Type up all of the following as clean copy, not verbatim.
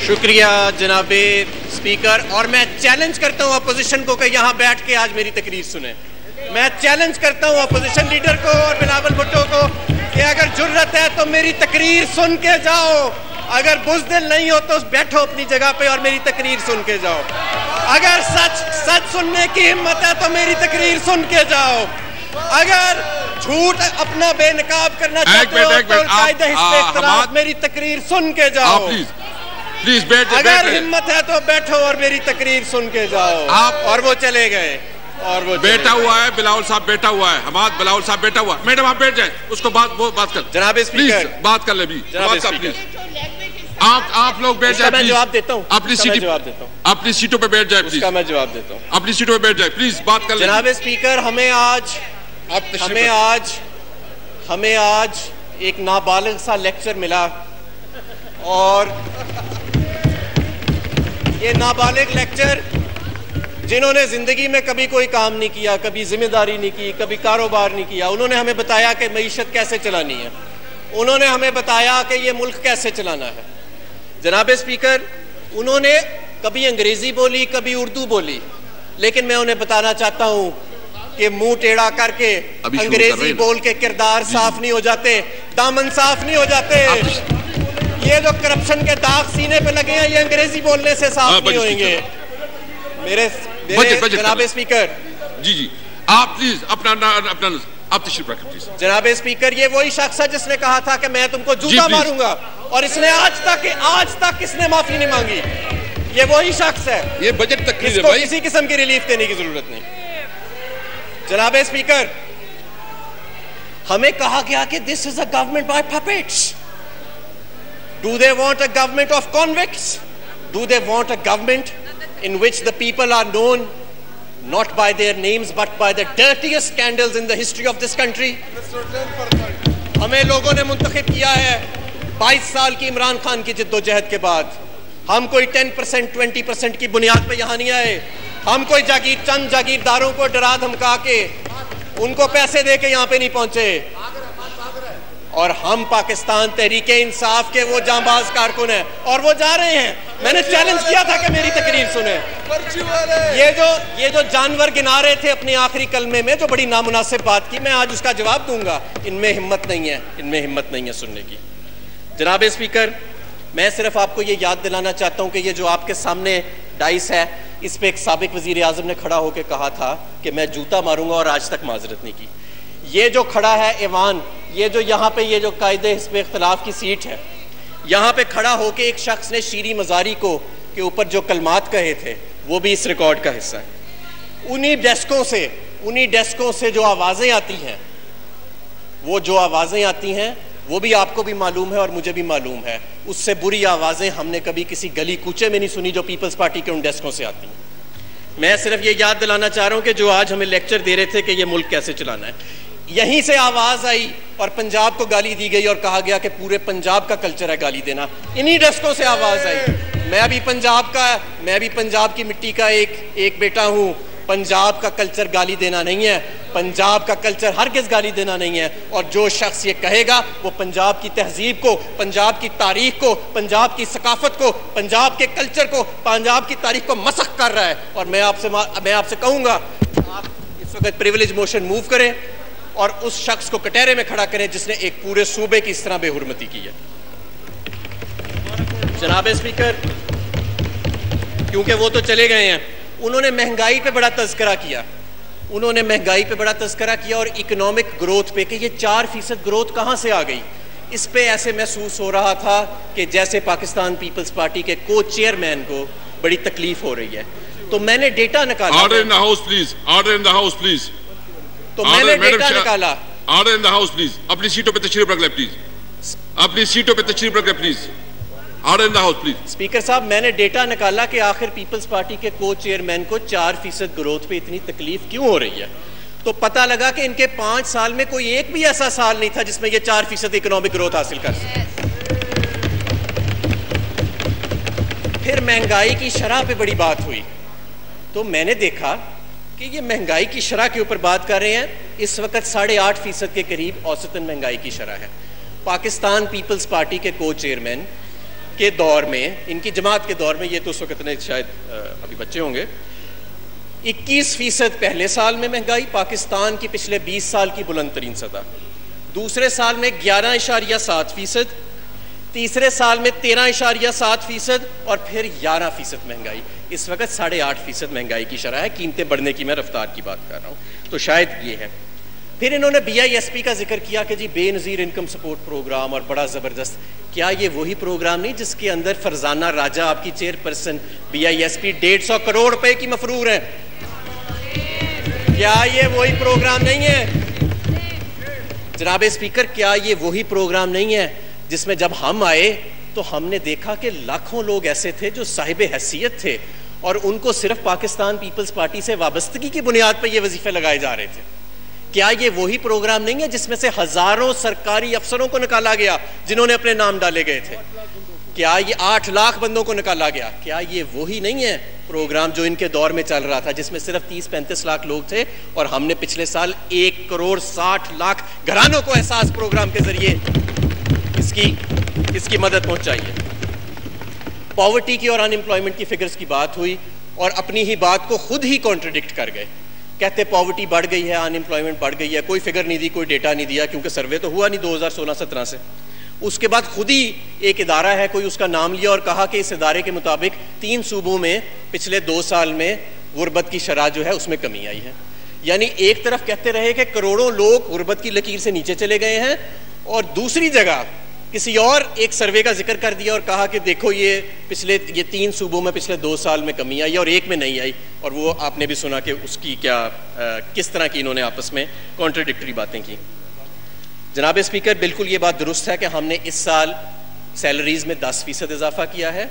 शुक्रिया जनाबे स्पीकर। और मैं चैलेंज करता हूँ अपोजिशन को कि यहाँ बैठ के आज मेरी तकरीर सुने। मैं चैलेंज करता हूँ अपोजिशन लीडर को और बिलावल भुट्टो को कि अगर जुर्रत है तो मेरी तकरीर सुन के जाओ, अगर बुज़दिल नहीं हो तो बैठो अपनी जगह पे और मेरी तकरीर सुन के जाओ। अगर सच सुनने की हिम्मत है तो मेरी तकरीर सुन के जाओ। अगर झूठ अपना बेनकाब करना चाहते हो तो कायदे हिस्से खिलाफ मेरी तकरीर सुन के जाओ। प्लीज बैठ। अगर हिम्मत है तो बैठो और मेरी तकरीर सुन के जाओ। और वो चले गए और वो बैठा हुआ है, बिलावल साहब बैठा हुआ है, हमाद बिलावल साहब बैठा हुआ है। मैडम आप बैठ जाए, उसको बात कर। जनाब स्पीकर बात कर ले भी। प्लीज आप लोग बैठ जाए। मैं जवाब देता हूँ अपनी सीटों पे बैठ जाए प्लीज। मैं जवाब देता हूँ। अपनी सीटों पे बैठ जाए प्लीज, बात कर ले। जनाब स्पीकर हमें आज एक नाबालिग सा लेक्चर मिला और ये नाबालिग लेक्चर जिन्होंने जिंदगी में कभी कोई काम नहीं किया, कभी जिम्मेदारी नहीं की, कभी कारोबार नहीं किया, उन्होंने हमें बताया कि मईशत कैसे चलानी है, उन्होंने हमें बताया कि ये मुल्क कैसे चलाना है। जनाब स्पीकर, उन्होंने कभी अंग्रेजी बोली, कभी उर्दू बोली, लेकिन मैं उन्हें बताना चाहता हूं कि मुंह टेढ़ा करके अंग्रेजी बोल के किरदार साफ नहीं हो जाते, दामन साफ नहीं हो जाते। ये जो करप्शन के दाग सीने पे लगे हैं, ये अंग्रेजी बोलने से साफ नहीं होंगे। मेरे जनाब स्पीकर जी आप प्लीज अपना आप तशरीफ रखें प्लीज। जनाब स्पीकर, ये वही शख्स है जिसने कहा था कि मैं तुमको जूता मारूंगा और इसने आज तक इसने माफी नहीं मांगी। ये वही शख्स है। ये बजट तक इसको किसी किस्म की रिलीफ देने की जरूरत नहीं। जनाब स्पीकर, हमें कहा गया कि this is a government by puppets. Do they want a government of convicts? Do they want a government in which the people are known not by their names but by the dirtiest scandals in the history of this country? हमें लोगों ने मुंतखब किया है 22 साल की इमरान खान की जिद्दोजहद के बाद। हम कोई 10% 20% की बुनियाद पे यहाँ नहीं आए। हम कोई चंद जागीरदारों को डरा धमका के उनको पैसे दे के यहाँ पे नहीं पहुंचे। और हम पाकिस्तान तहरीके इंसाफ के वो जांबाज कारकुन हैं और वो जा रहे हैं। मैंने चैलेंज किया था कि मेरी तकरीर सुने। ये जो जानवर गिना रहे थे अपने आखिरी कलमे में, जो बड़ी नामुनासिब बात की, मैं आज उसका जवाब दूंगा। इनमें हिम्मत नहीं है सुनने की। जनाब स्पीकर, मैं सिर्फ आपको ये याद दिलाना चाहता हूँ कि ये जो आपके सामने डाइस है, इस पे एक साबिक वजीर आजम ने खड़ा होकर कहा था कि मैं जूता मारूंगा और आज तक माजरत नहीं की। ये जो खड़ा है ऐवान, ये जो यहाँ पे ये जो कायदे हिस्से इख्तिलाफ की सीट है, यहाँ पे खड़ा होके एक शख्स ने शीरी मजारी को के ऊपर जो कलमात कहे थे, वो भी इस रिकॉर्ड का हिस्सा है। उन्हीं डेस्कों से जो आवाज़ें आती हैं, वो भी आपको भी मालूम है और मुझे भी मालूम है। उससे बुरी आवाज़ें हमने कभी किसी गली कूचे में नहीं सुनी जो पीपल्स पार्टी के उन डेस्कों से आती हैं। मैं सिर्फ ये याद दिलाना चाह रहा हूँ कि जो आज हमें लेक्चर दे रहे थे कि ये मुल्क कैसे चलाना है, यहीं से आवाज आई और पंजाब को गाली दी गई और कहा गया कि पूरे पंजाब का कल्चर है गाली देना। इन्हीं डेस्कों से आवाज आई। मैं भी पंजाब की मिट्टी का एक बेटा हूँ। पंजाब का कल्चर गाली देना नहीं है, पंजाब का कल्चर हरगिज़ गाली देना नहीं है। और जो शख्स ये कहेगा वो पंजाब की तहजीब को, पंजाब की तारीख को, पंजाब की सकाफत को, पंजाब के कल्चर को, पंजाब की तारीख को मसख कर रहा है। और मैं आपसे कहूँगा, आप इस वक्त प्रिविलेज मोशन मूव करें और उस शख्स को कटहरे में खड़ा करें जिसने एक पूरे सूबे की इस तरह बेहुरमती की है। जनाब स्पीकर, क्योंकि वो तो चले गए हैं, उन्होंने महंगाई पे बड़ा तज़किरा किया और इकोनॉमिक ग्रोथ पे कि ये 4% ग्रोथ कहाँ से आ गई। इस पे ऐसे महसूस हो रहा था कि जैसे पाकिस्तान पीपल्स पार्टी के को चेयरमैन को बड़ी तकलीफ हो रही है। तो मैंने डेटा निकाला। Order in the house please. Order in the house please. तो मैंने डेटा निकाला। Order in the house please. अपनी सीटों पे तशरीफ रख ले प्लीज। अपनी सीटों पे तशरीफ रख ले please. Order in the house please. Speaker साहब, मैंने डेटा निकाला कि आखिर पीपल्स पार्टी के को चेयरमैन को 4% ग्रोथ पे इतनी तकलीफ क्यों हो रही है। तो पता लगा कि इनके 5 साल में कोई एक भी ऐसा साल नहीं था जिसमें ये 4% इकोनॉमिक ग्रोथ हासिल कर सके। फिर महंगाई की शरह पे बड़ी बात हुई तो मैंने देखा कि ये महंगाई की शरह के ऊपर बात कर रहे हैं। इस वक्त 8.5% के करीब औसतन महंगाई की शरह है। पाकिस्तान पीपल्स पार्टी के को चेयरमैन के दौर में, इनकी जमात के दौर में, ये तो उस वक्त इतने शायद अभी बच्चे होंगे, 21% पहले साल में महंगाई, पाकिस्तान की पिछले 20 साल की बुलंद तरीन सतह। दूसरे साल में 11.7%, तीसरे साल में 13.7% और फिर 11% महंगाई। इस वक्त 8.5% महंगाई की शरह है। कीमतें बढ़ने की मैं रफ्तार की बात कर रहा हूँ, तो शायद ये है। फिर इन्होंने BISP का जिक्र किया कि जी बेनज़ीर इनकम सपोर्ट प्रोग्राम और बड़ा ज़बरदस्त। क्या ये वही प्रोग्राम नहीं जिसके अंदर फरजाना राजा आपकी चेयरपर्सन BISP 150 करोड़ रुपए की मफरूर है? क्या ये वही प्रोग्राम नहीं है जनाब स्पीकर? क्या ये वही प्रोग्राम नहीं है जिसमें जब हम आए तो हमने देखा कि लाखों लोग ऐसे थे जो साहिब हैसियत थे और उनको सिर्फ पाकिस्तान पीपल्स पार्टी से वाबस्तगी की बुनियाद पर ये वजीफे लगाए जा रहे थे? क्या ये वही प्रोग्राम नहीं है जिसमें से हजारों सरकारी अफसरों को निकाला गया जिन्होंने अपने नाम डाले गए थे? क्या ये 8 लाख बंदों को निकाला गया? क्या ये वही नहीं है प्रोग्राम जो इनके दौर में चल रहा था, जिसमें सिर्फ 30-35 लाख लोग थे और हमने पिछले साल 1 करोड़ 60 लाख घरानों को एहसास प्रोग्राम के जरिए इसकी मदद पहुंचाई है। पॉवर्टी की और अनएम्प्लॉयमेंट की फिगर्स की बात हुई और अपनी ही बात को खुद ही कॉन्ट्रडिक्ट कर गए। कहते पॉवर्टी बढ़ गई है, अनएम्प्लॉयमेंट बढ़ गई है, कोई फिगर नहीं दी, कोई डेटा नहीं दिया, क्योंकि सर्वे तो हुआ नहीं 2016-17 से। उसके बाद खुद ही एक इदारा है, कोई उसका नाम लिया और कहा कि इस इदारे के मुताबिक 3 सूबों में पिछले 2 साल में गुर्बत की शरह जो है उसमें कमी आई है। यानी एक तरफ कहते रहे कि करोड़ों लोग गुर्बत की लकीर से नीचे चले गए हैं और दूसरी जगह किसी और एक सर्वे का जिक्र कर दिया और कहा कि देखो ये 3 सूबों में पिछले 2 साल में कमी आई और एक में नहीं आई। और वो आपने भी सुना कि उसकी किस तरह की इन्होंने आपस में कॉन्ट्रडिक्टरी बातें की। जनाब स्पीकर, बिल्कुल ये बात दुरुस्त है कि हमने इस साल सैलरीज में 10% इजाफा किया है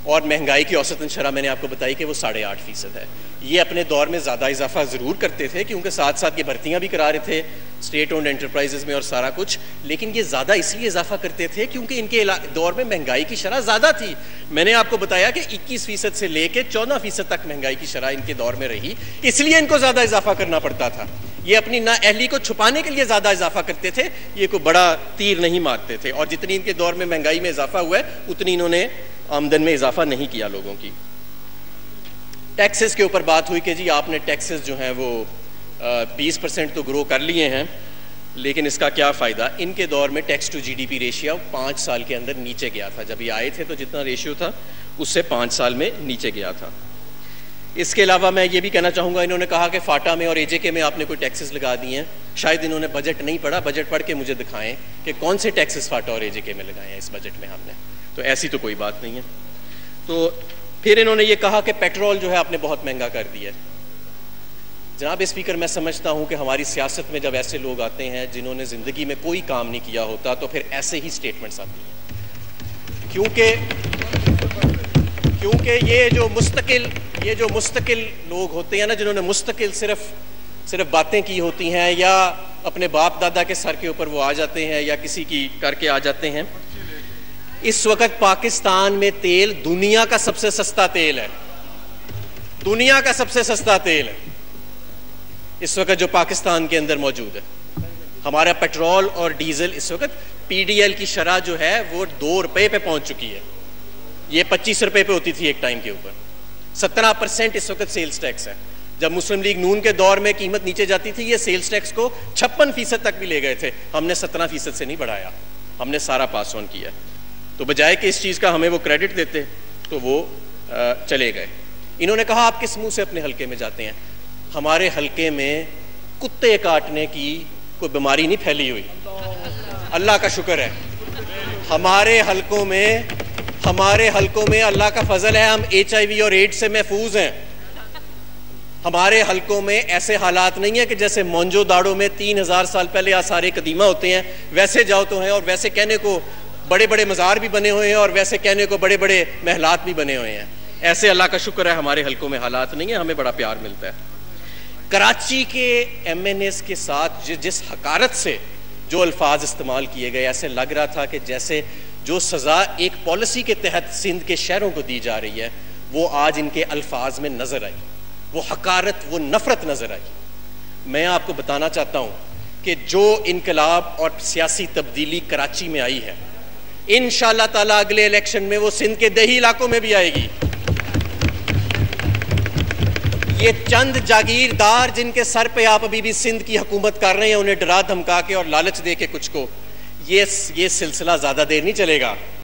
और महंगाई की औसतन शरह मैंने आपको बताई कि वो 8.5% है। ये अपने दौर में ज़्यादा इजाफा ज़रूर करते थे क्योंकि साथ साथ ये भर्तियाँ भी करा रहे थे स्टेट ओन्ड एंटरप्राइजेज में और सारा कुछ, लेकिन ये ज़्यादा इसलिए इजाफा करते थे क्योंकि इनके दौर में महंगाई की शरह ज़्यादा थी। मैंने आपको बताया कि 21% से लेकर 14% तक महंगाई की शरह इनके दौर में रही, इसलिए इनको ज़्यादा इजाफा करना पड़ता था। ये अपनी नाअहली को छुपाने के लिए ज़्यादा इजाफा करते थे, ये कोई बड़ा तीर नहीं मारते थे। और जितनी इनके दौर में महंगाई में इजाफा हुआ है उतनी इन्होंने आमदन में इजाफा नहीं किया लोगों की। टैक्सेस के ऊपर बात हुई कि जी आपने टैक्सेस जो हैं वो 20% तो ग्रो कर लिए हैं, लेकिन इसका क्या फ़ायदा? इनके दौर में टैक्स टू GDP रेशियो 5 साल के अंदर नीचे गया था। जब ये आए थे तो जितना रेशियो था उससे 5 साल में नीचे गया था। इसके अलावा मैं ये भी कहना चाहूँगा, इन्होंने कहा कि फाटा में और AJK में आपने कोई टैक्सेस लगा दिए हैं। शायद इन्होंने बजट नहीं पढ़ा, बजट पढ़ के मुझे दिखाएं कि कौन से टैक्सेस फाटा और AJK में लगाए हैं इस बजट में हमने। तो ऐसी तो कोई बात नहीं है। तो फिर इन्होंने ये कहा कि पेट्रोल जो है आपने बहुत महंगा कर दिया है। जनाब स्पीकर, मैं समझता हूँ कि हमारी सियासत में जब ऐसे लोग आते हैं जिन्होंने ज़िंदगी में कोई काम नहीं किया होता तो फिर ऐसे ही स्टेटमेंट्स आती हैं। क्योंकि ये जो मुस्तकिल लोग होते हैं ना, जिन्होंने मुस्तकिल सिर्फ बातें की होती हैं या अपने बाप दादा के सर के ऊपर वो आ जाते हैं या किसी की करके आ जाते हैं। इस वक्त पाकिस्तान में तेल दुनिया का सबसे सस्ता तेल है, दुनिया का सबसे सस्ता तेल है इस वक्त जो पाकिस्तान के अंदर मौजूद है। हमारा पेट्रोल और डीजल इस वक्त PDL की शरह जो है वो 2 रुपए पे पहुंच चुकी है। ये 25 रुपए पे होती थी एक टाइम के ऊपर। 17% इस वक्त सेल्स टैक्स है। जब मुस्लिम लीग नून के दौर में कीमत नीचे जाती थी ये सेल्स टैक्स को 56% तक भी ले गए थे। हमने 17% से नहीं बढ़ाया, हमने सारा पास ऑन किया। तो बजाय कि इस चीज़ का हमें वो क्रेडिट देते तो वो चले गए। इन्होंने कहा आप किस मुंह से अपने हल्के में जाते हैं? हमारे हल्के में कुत्ते काटने की कोई बीमारी नहीं फैली हुई, अल्लाह का शुक्र है। हमारे हल्कों में अल्लाह का फजल है, हम HIV और एड्स से महफूज हैं। हमारे हल्कों में ऐसे हालात नहीं है कि जैसे मोंजो दाड़ो में 3000 साल पहले आसारे कदीमा होते हैं वैसे जाओ तो हैं, और वैसे कहने को बड़े बड़े मज़ार भी बने हुए हैं और वैसे कहने को बड़े बड़े महलात भी बने हुए हैं। ऐसे अल्लाह का शुक्र है हमारे हल्कों में हालात नहीं है, हमें बड़ा प्यार मिलता है। कराची के MNAs के साथ जिस हकारत से जो अल्फाज इस्तेमाल किए गए, ऐसे लग रहा था कि जैसे जो सज़ा एक पॉलिसी के तहत सिंध के शहरों को दी जा रही है वो आज इनके अल्फाज में नज़र आई, वो हकारत, वो नफ़रत नज़र आई। मैं आपको बताना चाहता हूँ कि जो इनकलाब और सियासी तब्दीली कराची में आई है इंशाअल्लाह ताला अगले इलेक्शन में वो सिंध के दही इलाकों में भी आएगी। ये चंद जागीरदार जिनके सर पे आप अभी भी सिंध की हुकूमत कर रहे हैं, उन्हें डरा धमका के और लालच दे के कुछ को, ये सिलसिला ज्यादा देर नहीं चलेगा।